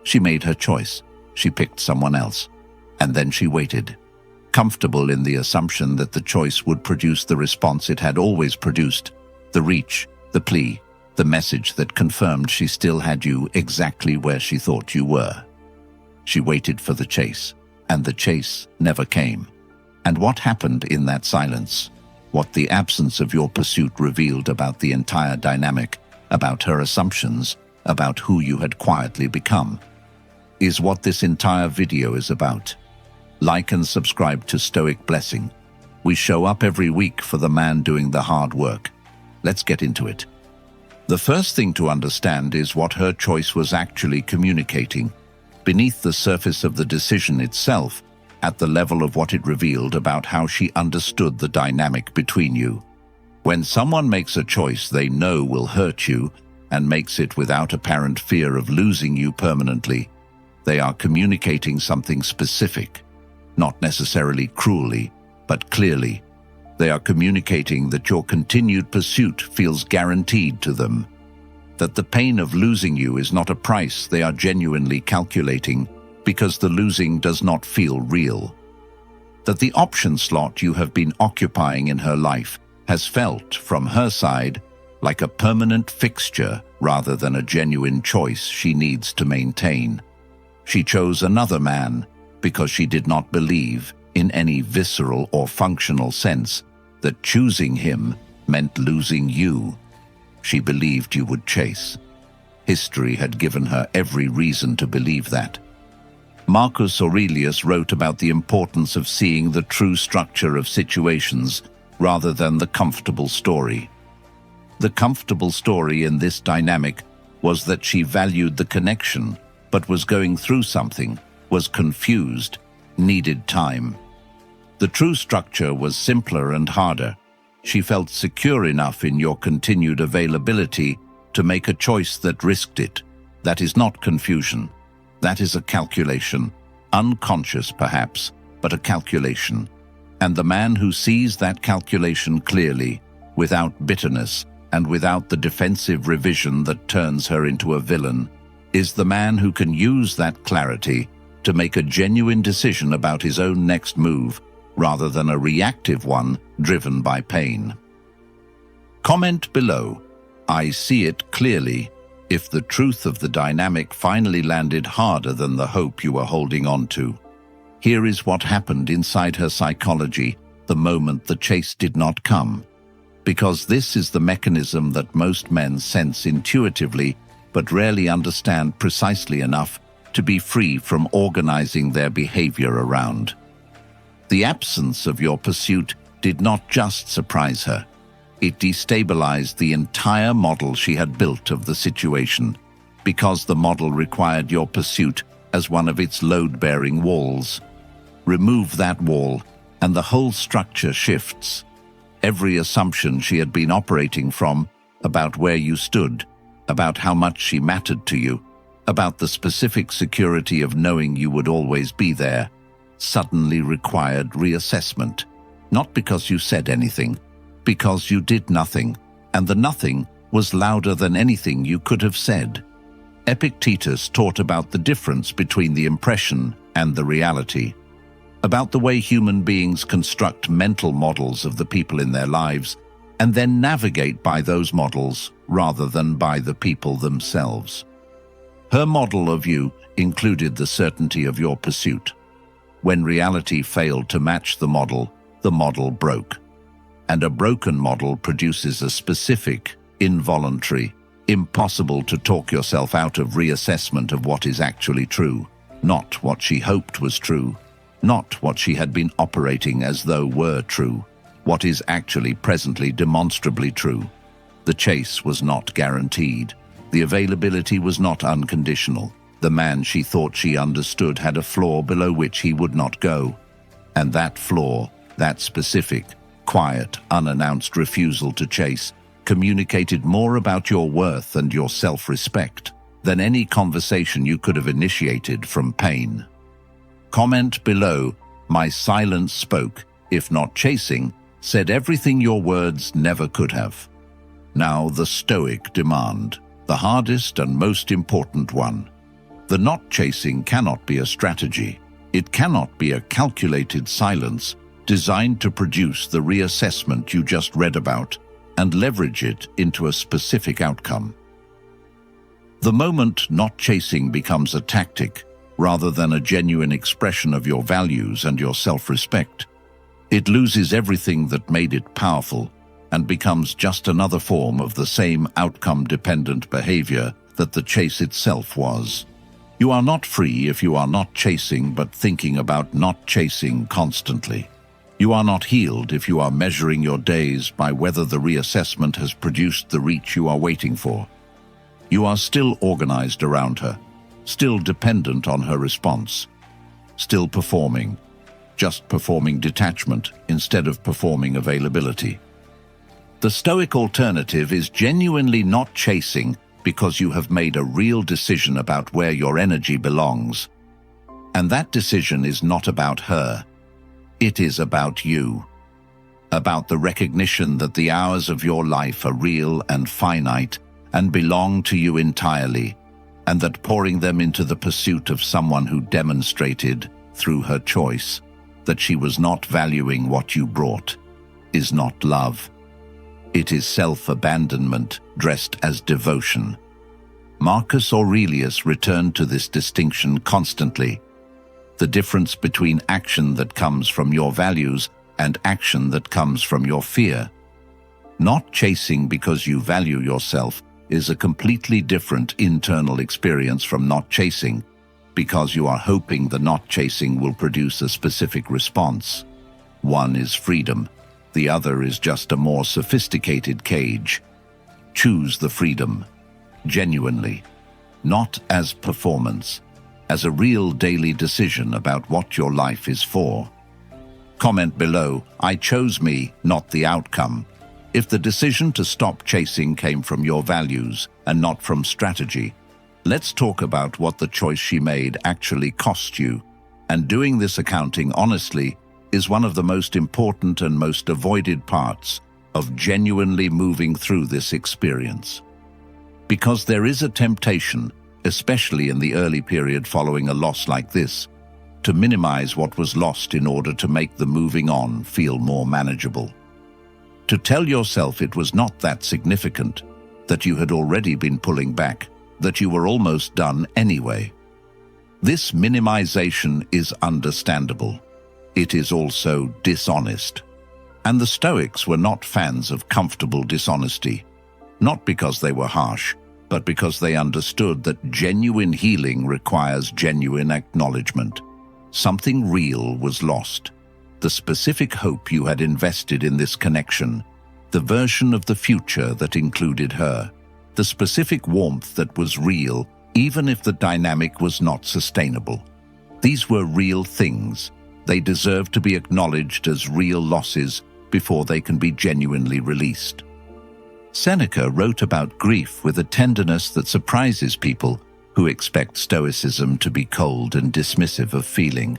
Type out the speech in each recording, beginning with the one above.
She made her choice. She picked someone else. And then she waited, comfortable in the assumption that the choice would produce the response it had always produced, the reach, the plea, the message that confirmed she still had you exactly where she thought you were. She waited for the chase, and the chase never came. And what happened in that silence? What the absence of your pursuit revealed about the entire dynamic, about her assumptions, about who you had quietly become, is what this entire video is about. Like and subscribe to Stoic Blessing. We show up every week for the man doing the hard work. Let's get into it. The first thing to understand is what her choice was actually communicating. Beneath the surface of the decision itself, at the level of what it revealed about how she understood the dynamic between you. When someone makes a choice they know will hurt you, and makes it without apparent fear of losing you permanently, they are communicating something specific. Not necessarily cruelly, but clearly. They are communicating that your continued pursuit feels guaranteed to them. That the pain of losing you is not a price they are genuinely calculating, because the losing does not feel real. That the option slot you have been occupying in her life has felt, from her side, like a permanent fixture rather than a genuine choice she needs to maintain. She chose another man because she did not believe, in any visceral or functional sense, that choosing him meant losing you. She believed you would chase. History had given her every reason to believe that. Marcus Aurelius wrote about the importance of seeing the true structure of situations rather than the comfortable story. The comfortable story in this dynamic was that she valued the connection, but was going through something, was confused, needed time. The true structure was simpler and harder. She felt secure enough in your continued availability to make a choice that risked it. That is not confusion. That is a calculation, unconscious perhaps, but a calculation. And the man who sees that calculation clearly, without bitterness, and without the defensive revision that turns her into a villain, is the man who can use that clarity to make a genuine decision about his own next move, rather than a reactive one driven by pain. Comment below, I see it clearly, if the truth of the dynamic finally landed harder than the hope you were holding on to. Here is what happened inside her psychology the moment the chase did not come. Because this is the mechanism that most men sense intuitively, but rarely understand precisely enough to be free from organizing their behavior around. The absence of your pursuit did not just surprise her. It destabilized the entire model she had built of the situation, because the model required your pursuit as one of its load-bearing walls. Remove that wall, and the whole structure shifts. Every assumption she had been operating from, about where you stood, about how much she mattered to you, about the specific security of knowing you would always be there, suddenly required reassessment. Not because you said anything, because you did nothing, and the nothing was louder than anything you could have said. Epictetus taught about the difference between the impression and the reality, about the way human beings construct mental models of the people in their lives, and then navigate by those models rather than by the people themselves. Her model of you included the certainty of your pursuit. When reality failed to match the model broke. And a broken model produces a specific, involuntary, impossible to talk yourself out of reassessment of what is actually true, not what she hoped was true, not what she had been operating as though were true, what is actually presently demonstrably true. The chase was not guaranteed. The availability was not unconditional. The man she thought she understood had a flaw below which he would not go. And that flaw, that specific, quiet, unannounced refusal to chase, communicated more about your worth and your self-respect than any conversation you could have initiated from pain. Comment below, my silence spoke, if not chasing, said everything your words never could have. Now the Stoic demand, the hardest and most important one. The not chasing cannot be a strategy. It cannot be a calculated silence designed to produce the reassessment you just read about and leverage it into a specific outcome. The moment not chasing becomes a tactic rather than a genuine expression of your values and your self-respect, it loses everything that made it powerful and becomes just another form of the same outcome-dependent behavior that the chase itself was. You are not free if you are not chasing but thinking about not chasing constantly. You are not healed if you are measuring your days by whether the reassessment has produced the reach you are waiting for. You are still organized around her, still dependent on her response, still performing, just performing detachment instead of performing availability. The Stoic alternative is genuinely not chasing because you have made a real decision about where your energy belongs. And that decision is not about her. It is about you. About the recognition that the hours of your life are real and finite and belong to you entirely, and that pouring them into the pursuit of someone who demonstrated, through her choice, that she was not valuing what you brought, is not love. It is self-abandonment dressed as devotion. Marcus Aurelius returned to this distinction constantly. The difference between action that comes from your values and action that comes from your fear. Not chasing because you value yourself is a completely different internal experience from not chasing because you are hoping the not chasing will produce a specific response. One is freedom. The other is just a more sophisticated cage. Choose the freedom, genuinely, not as performance, as a real daily decision about what your life is for. Comment below, I chose me, not the outcome. If the decision to stop chasing came from your values and not from strategy, let's talk about what the choice she made actually cost you. And doing this accounting honestly is one of the most important and most avoided parts of genuinely moving through this experience. Because there is a temptation, especially in the early period following a loss like this, to minimize what was lost in order to make the moving on feel more manageable. To tell yourself it was not that significant, that you had already been pulling back, that you were almost done anyway. This minimization is understandable. It is also dishonest. And the Stoics were not fans of comfortable dishonesty, not because they were harsh, but because they understood that genuine healing requires genuine acknowledgement. Something real was lost. The specific hope you had invested in this connection, the version of the future that included her, the specific warmth that was real, even if the dynamic was not sustainable. These were real things. They deserve to be acknowledged as real losses before they can be genuinely released. Seneca wrote about grief with a tenderness that surprises people who expect Stoicism to be cold and dismissive of feeling.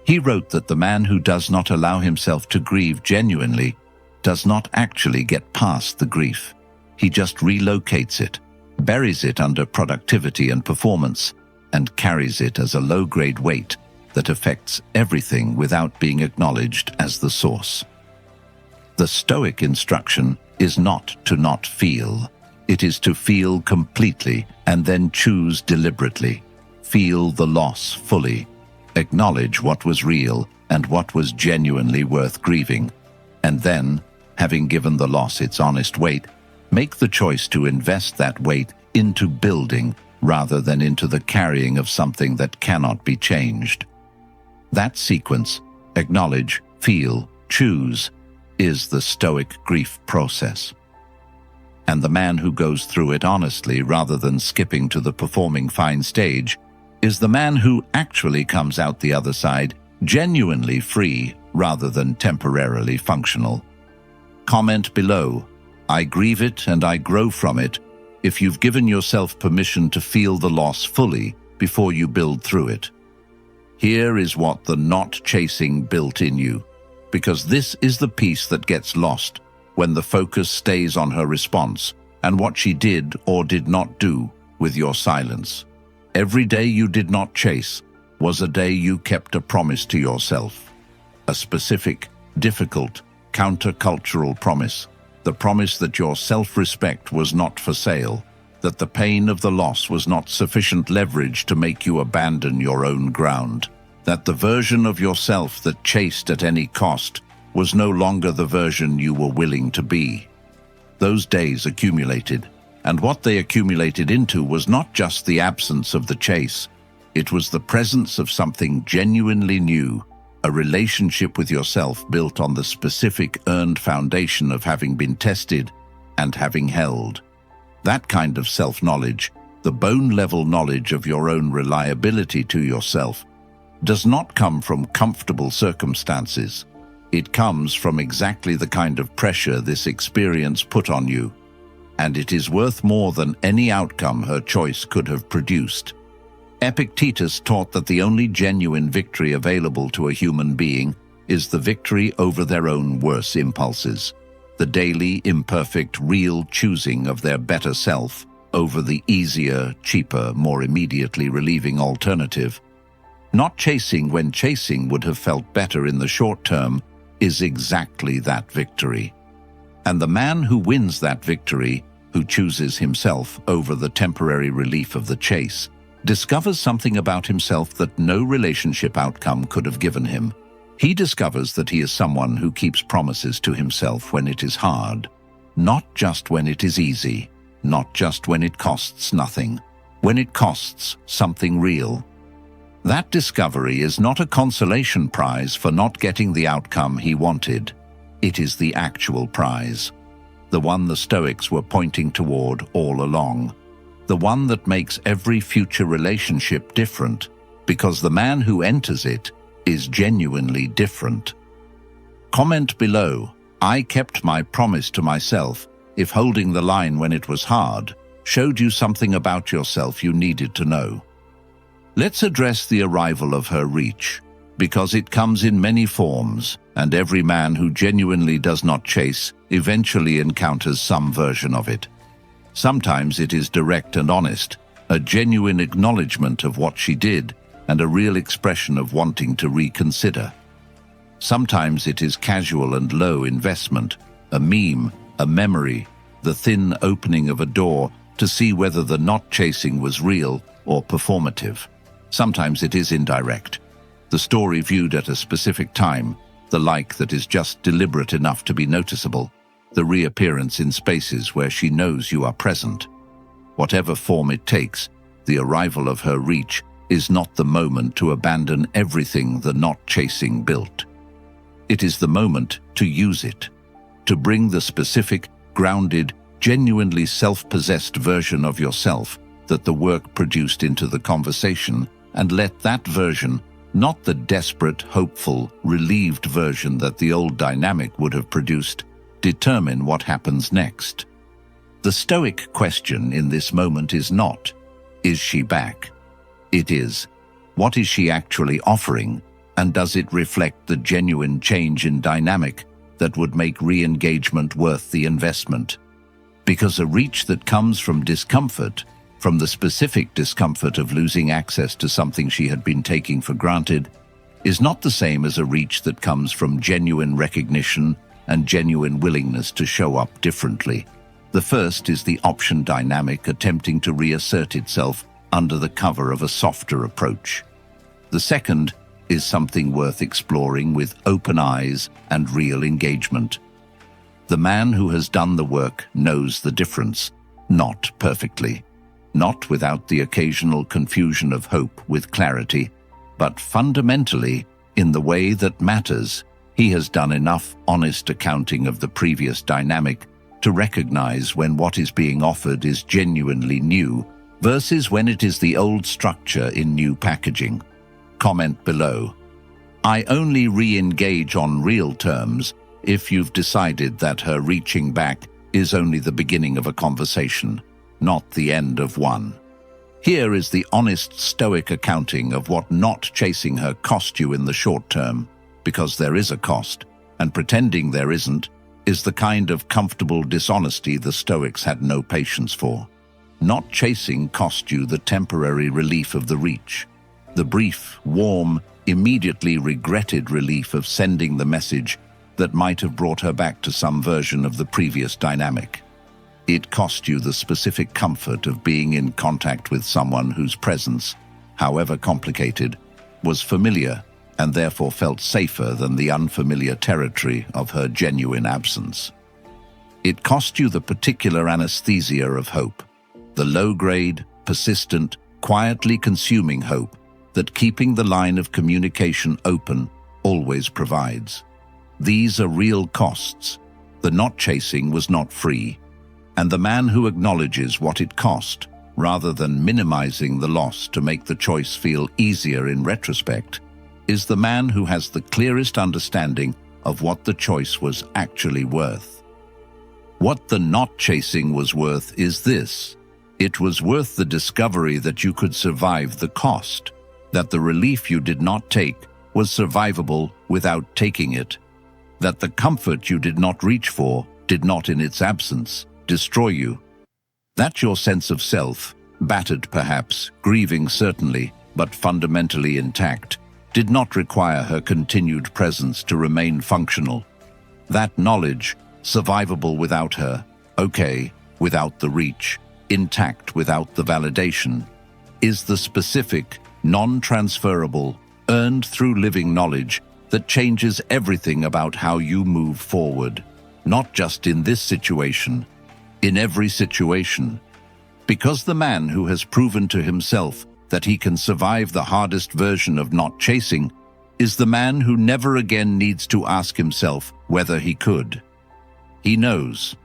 He wrote that the man who does not allow himself to grieve genuinely does not actually get past the grief. He just relocates it, buries it under productivity and performance, and carries it as a low-grade weight that affects everything without being acknowledged as the source. The Stoic instruction is not to not feel. It is to feel completely and then choose deliberately. Feel the loss fully. Acknowledge what was real and what was genuinely worth grieving. And then, having given the loss its honest weight, make the choice to invest that weight into building rather than into the carrying of something that cannot be changed. That sequence, acknowledge, feel, choose, is the Stoic grief process. And the man who goes through it honestly rather than skipping to the performing fine stage is the man who actually comes out the other side genuinely free rather than temporarily functional. Comment below, I grieve it and I grow from it, if you've given yourself permission to feel the loss fully before you build through it. Here is what the not chasing built in you, because this is the piece that gets lost when the focus stays on her response and what she did or did not do with your silence. Every day you did not chase was a day you kept a promise to yourself. A specific, difficult, countercultural promise. The promise that your self-respect was not for sale, that the pain of the loss was not sufficient leverage to make you abandon your own ground, that the version of yourself that chased at any cost was no longer the version you were willing to be. Those days accumulated, and what they accumulated into was not just the absence of the chase. It was the presence of something genuinely new, a relationship with yourself built on the specific earned foundation of having been tested and having held. That kind of self-knowledge, the bone-level knowledge of your own reliability to yourself, does not come from comfortable circumstances. It comes from exactly the kind of pressure this experience put on you, and it is worth more than any outcome her choice could have produced. Epictetus taught that the only genuine victory available to a human being is the victory over their own worse impulses, the daily, imperfect, real choosing of their better self over the easier, cheaper, more immediately relieving alternative. Not chasing when chasing would have felt better in the short term is exactly that victory. And the man who wins that victory, who chooses himself over the temporary relief of the chase, discovers something about himself that no relationship outcome could have given him. He discovers that he is someone who keeps promises to himself when it is hard, not just when it is easy, not just when it costs nothing, when it costs something real. That discovery is not a consolation prize for not getting the outcome he wanted. It is the actual prize, the one the Stoics were pointing toward all along, the one that makes every future relationship different, because the man who enters it is genuinely different. Comment below, I kept my promise to myself if holding the line when it was hard showed you something about yourself you needed to know. Let's address the arrival of her reach, because it comes in many forms, and every man who genuinely does not chase eventually encounters some version of it. Sometimes it is direct and honest, a genuine acknowledgement of what she did, and a real expression of wanting to reconsider. Sometimes it is casual and low investment, a meme, a memory, the thin opening of a door to see whether the not chasing was real or performative. Sometimes it is indirect, the story viewed at a specific time, the like that is just deliberate enough to be noticeable, the reappearance in spaces where she knows you are present. Whatever form it takes, the arrival of her reach is not the moment to abandon everything the not chasing built. It is the moment to use it, to bring the specific, grounded, genuinely self-possessed version of yourself that the work produced into the conversation, and let that version, not the desperate, hopeful, relieved version that the old dynamic would have produced, determine what happens next. The Stoic question in this moment is not, is she back? It is, what is she actually offering, and does it reflect the genuine change in dynamic that would make re-engagement worth the investment? Because a reach that comes from discomfort, from the specific discomfort of losing access to something she had been taking for granted, is not the same as a reach that comes from genuine recognition and genuine willingness to show up differently. The first is the option dynamic attempting to reassert itself under the cover of a softer approach. The second is something worth exploring with open eyes and real engagement. The man who has done the work knows the difference, not perfectly, not without the occasional confusion of hope with clarity, but fundamentally, in the way that matters, he has done enough honest accounting of the previous dynamic to recognize when what is being offered is genuinely new versus when it is the old structure in new packaging. Comment below. I only re-engage on real terms if you've decided that her reaching back is only the beginning of a conversation, not the end of one. Here is the honest Stoic accounting of what not chasing her cost you in the short term, because there is a cost, and pretending there isn't is the kind of comfortable dishonesty the Stoics had no patience for. Not chasing cost you the temporary relief of the reach, the brief, warm, immediately regretted relief of sending the message that might have brought her back to some version of the previous dynamic. It cost you the specific comfort of being in contact with someone whose presence, however complicated, was familiar and therefore felt safer than the unfamiliar territory of her genuine absence. It cost you the particular anesthesia of hope, the low-grade, persistent, quietly consuming hope that keeping the line of communication open always provides. These are real costs. The not chasing was not free, and the man who acknowledges what it cost, rather than minimizing the loss to make the choice feel easier in retrospect, is the man who has the clearest understanding of what the choice was actually worth. What the not chasing was worth is this: it was worth the discovery that you could survive the cost, that the relief you did not take was survivable without taking it, that the comfort you did not reach for did not in its absence destroy you, that your sense of self, battered perhaps, grieving certainly, but fundamentally intact, did not require her continued presence to remain functional. That knowledge, survivable without her, okay, without the reach, intact without the validation, is the specific, non-transferable, earned through living knowledge that changes everything about how you move forward, not just in this situation, in every situation. Because the man who has proven to himself that he can survive the hardest version of not chasing is the man who never again needs to ask himself whether he could. He knows,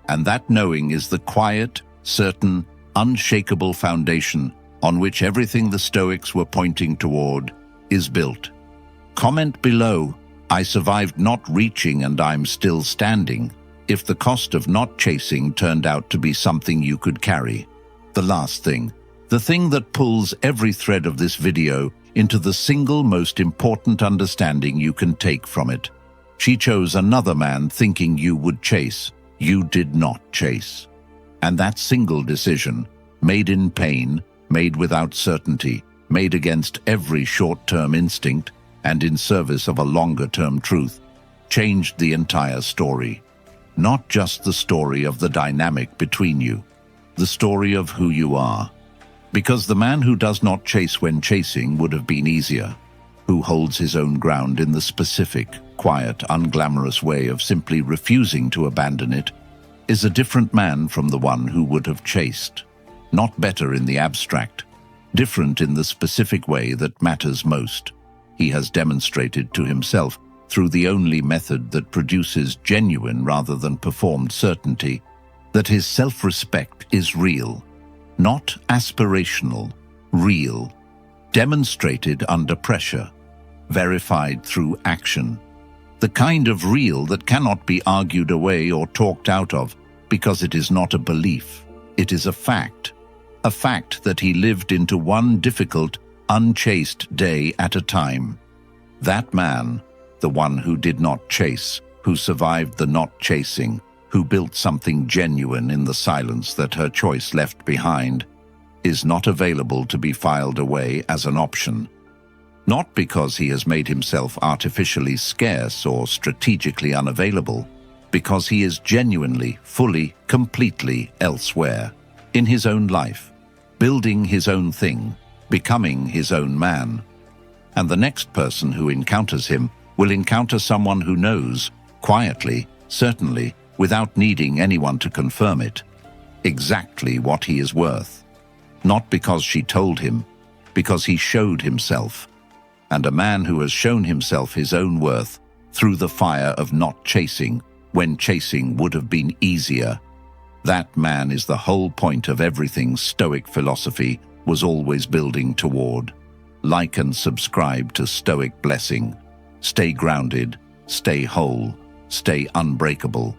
and that knowing is the quiet, certain, unshakable foundation on which everything the Stoics were pointing toward is built. Comment below, "I survived not reaching and I'm still standing," if the cost of not chasing turned out to be something you could carry. The last thing, the thing that pulls every thread of this video into the single most important understanding you can take from it. She chose another man thinking you would chase. You did not chase. And that single decision, made in pain, made without certainty, made against every short-term instinct, and in service of a longer-term truth, changed the entire story. Not just the story of the dynamic between you, the story of who you are. Because the man who does not chase when chasing would have been easier, who holds his own ground in the specific, quiet, unglamorous way of simply refusing to abandon it, is a different man from the one who would have chased. Not better in the abstract, different in the specific way that matters most. He has demonstrated to himself, through the only method that produces genuine rather than performed certainty, that his self-respect is real, not aspirational, real, demonstrated under pressure, verified through action. The kind of real that cannot be argued away or talked out of because it is not a belief, it is a fact that he lived into one difficult, unchased day at a time. That man, the one who did not chase, who survived the not chasing, who built something genuine in the silence that her choice left behind, is not available to be filed away as an option. Not because he has made himself artificially scarce or strategically unavailable, because he is genuinely, fully, completely elsewhere, in his own life, building his own thing, becoming his own man. And the next person who encounters him will encounter someone who knows, quietly, certainly, without needing anyone to confirm it, exactly what he is worth. Not because she told him, because he showed himself. And a man who has shown himself his own worth through the fire of not chasing, when chasing would have been easier, that man is the whole point of everything Stoic philosophy was always building toward. Like and subscribe to Stoic Blessing. Stay grounded, stay whole, stay unbreakable.